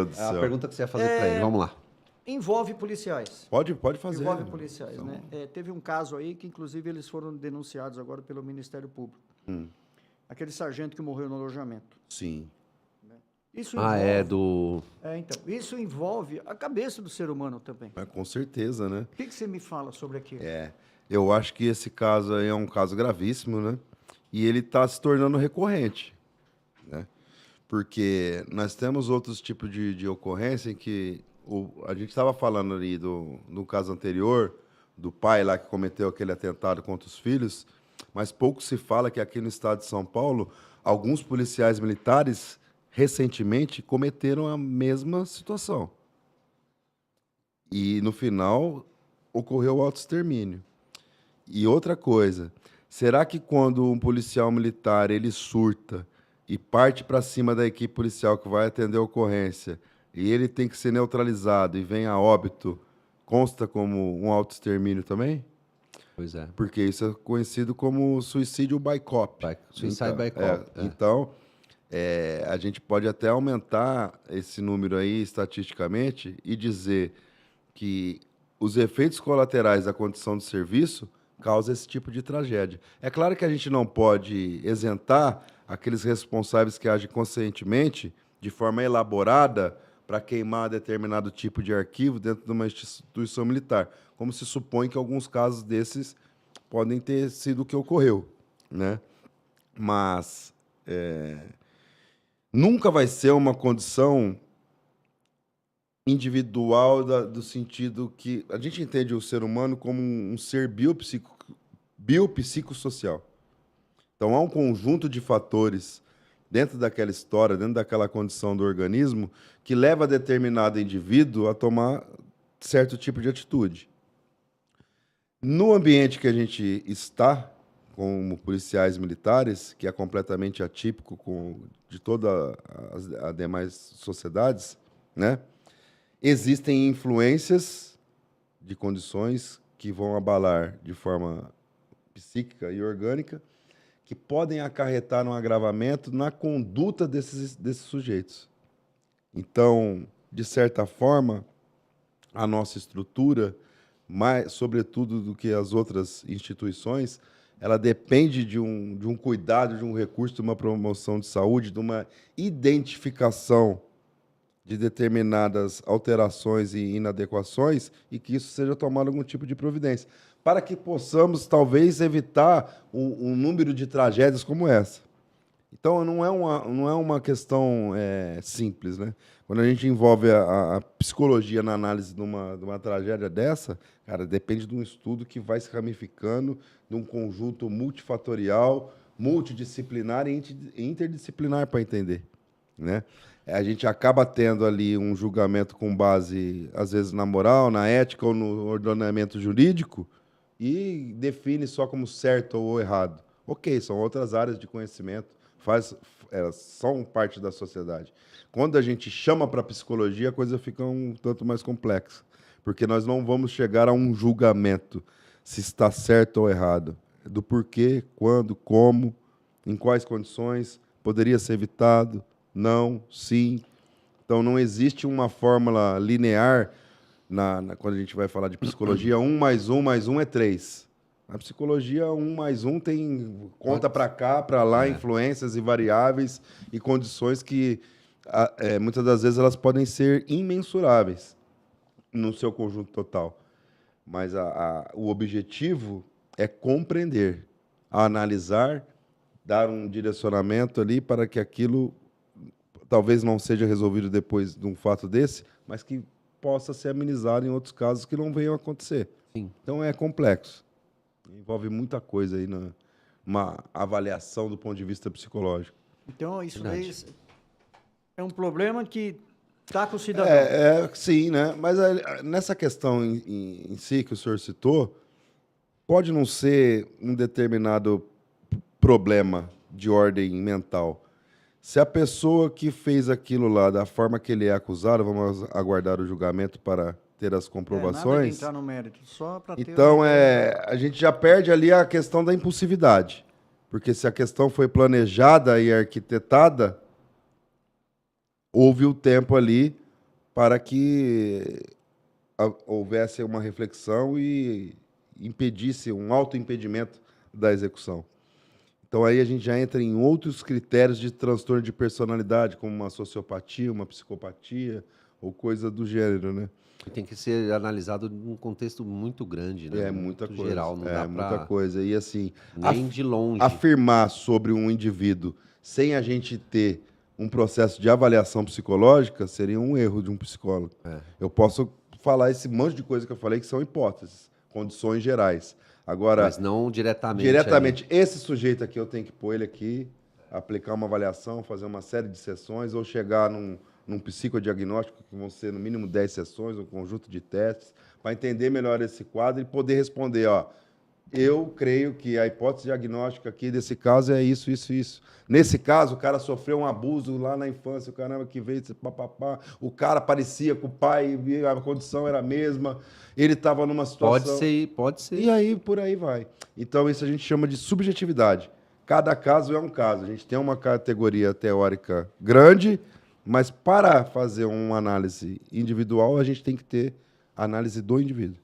Deus do É a céu. pergunta que você ia fazer para ele. Vamos lá. Envolve policiais. Pode fazer. Envolve policiais, né? Teve um caso aí que, inclusive, eles foram denunciados agora pelo Ministério Público. Aquele sargento que morreu no alojamento. Sim. Isso envolve, do... então, isso envolve a cabeça do ser humano também. Com certeza, né? O que você me fala sobre aquilo? Eu acho que esse caso aí é um caso gravíssimo, né? E ele está se tornando recorrente, né? Porque nós temos outros tipos de ocorrência em que a gente estava falando ali do caso anterior, do pai lá que cometeu aquele atentado contra os filhos, mas pouco se fala que aqui no estado de São Paulo, alguns policiais militares, recentemente, cometeram a mesma situação. E, no final, ocorreu o autoextermínio. E outra coisa, será que quando um policial militar ele surta e parte para cima da equipe policial que vai atender a ocorrência e ele tem que ser neutralizado e vem a óbito, consta como um autoextermínio também? Pois é. Porque isso é conhecido como suicídio by cop. Suicide by cop. Então, a gente pode até aumentar esse número aí estatisticamente e dizer que os efeitos colaterais da condição de serviço causam esse tipo de tragédia. É claro que a gente não pode isentar aqueles responsáveis que agem conscientemente, de forma elaborada, para queimar determinado tipo de arquivo dentro de uma instituição militar, como se supõe que alguns casos desses podem ter sido o que ocorreu, né? Mas nunca vai ser uma condição individual do sentido que a gente entende o ser humano como um ser biopsicossocial. Então, há um conjunto de fatores dentro daquela história, dentro daquela condição do organismo, que leva determinado indivíduo a tomar certo tipo de atitude. No ambiente que a gente está, como policiais militares, que é completamente atípico de todas as demais sociedades, né? Existem influências de condições que vão abalar de forma psíquica e orgânica, que podem acarretar um agravamento na conduta desses sujeitos. Então, de certa forma, a nossa estrutura, mais, sobretudo do que as outras instituições, ela depende de um cuidado, de um recurso, de uma promoção de saúde, de uma identificação de determinadas alterações e inadequações e que isso seja tomado algum tipo de providência, para que possamos, talvez, evitar um número de tragédias como essa. Então, não é uma questão simples, né? Quando a gente envolve a psicologia na análise de uma tragédia dessa, cara, depende de um estudo que vai se ramificando, de um conjunto multifatorial, multidisciplinar e interdisciplinar para entender, né? A gente acaba tendo ali um julgamento com base, às vezes, na moral, na ética ou no ordenamento jurídico e define só como certo ou errado. Ok, são outras áreas de conhecimento, são parte da sociedade. Quando a gente chama para a psicologia, a coisa fica um tanto mais complexa, porque nós não vamos chegar a um julgamento se está certo ou errado, do porquê, quando, como, em quais condições, poderia ser evitado, não, sim. Então, não existe uma fórmula linear quando a gente vai falar de psicologia. 1 mais 1 é 3. Na psicologia, 1 mais 1 tem conta para cá, para lá, influências e variáveis e condições que, muitas das vezes, elas podem ser imensuráveis no seu conjunto total. Mas o objetivo é compreender, analisar, dar um direcionamento ali para que aquilo talvez não seja resolvido depois de um fato desse, mas que possa ser amenizado em outros casos que não venham a acontecer. Sim. Então, é complexo. Envolve muita coisa aí numa avaliação do ponto de vista psicológico. Então, isso daí é um problema que está com o cidadão. Sim, né? Mas nessa questão em si que o senhor citou, pode não ser um determinado problema de ordem mental. Se a pessoa que fez aquilo lá, da forma que ele é acusado, vamos aguardar o julgamento para ter as comprovações. Nada de entrar no mérito, só para ter... Então, a gente já perde ali a questão da impulsividade. Porque se a questão foi planejada e arquitetada, houve o tempo ali para que houvesse uma reflexão e impedisse um autoimpedimento da execução. Então, aí a gente já entra em outros critérios de transtorno de personalidade, como uma sociopatia, uma psicopatia, ou coisa do gênero, né? Tem que ser analisado num contexto muito grande, né? É muita muito coisa. geral, não dá muita coisa. E assim, nem de longe. afirmar sobre um indivíduo sem a gente ter um processo de avaliação psicológica seria um erro de um psicólogo. Eu posso falar esse monte de coisa que eu falei que são hipóteses, condições gerais. Agora, mas não diretamente. Diretamente, esse sujeito aqui, eu tenho que pôr ele aqui, aplicar uma avaliação, fazer uma série de sessões, ou chegar num psicodiagnóstico, que vão ser no mínimo 10 sessões, um conjunto de testes, para entender melhor esse quadro e poder responder, ó, eu creio que a hipótese diagnóstica aqui desse caso é isso, isso, isso. Nesse caso, o cara sofreu um abuso lá na infância, o caramba que veio, papapá, o cara parecia com o pai, a condição era a mesma, ele estava numa situação... Pode ser. E aí, por aí vai. Então, isso a gente chama de subjetividade. Cada caso é um caso. A gente tem uma categoria teórica grande, mas para fazer uma análise individual, a gente tem que ter a análise do indivíduo.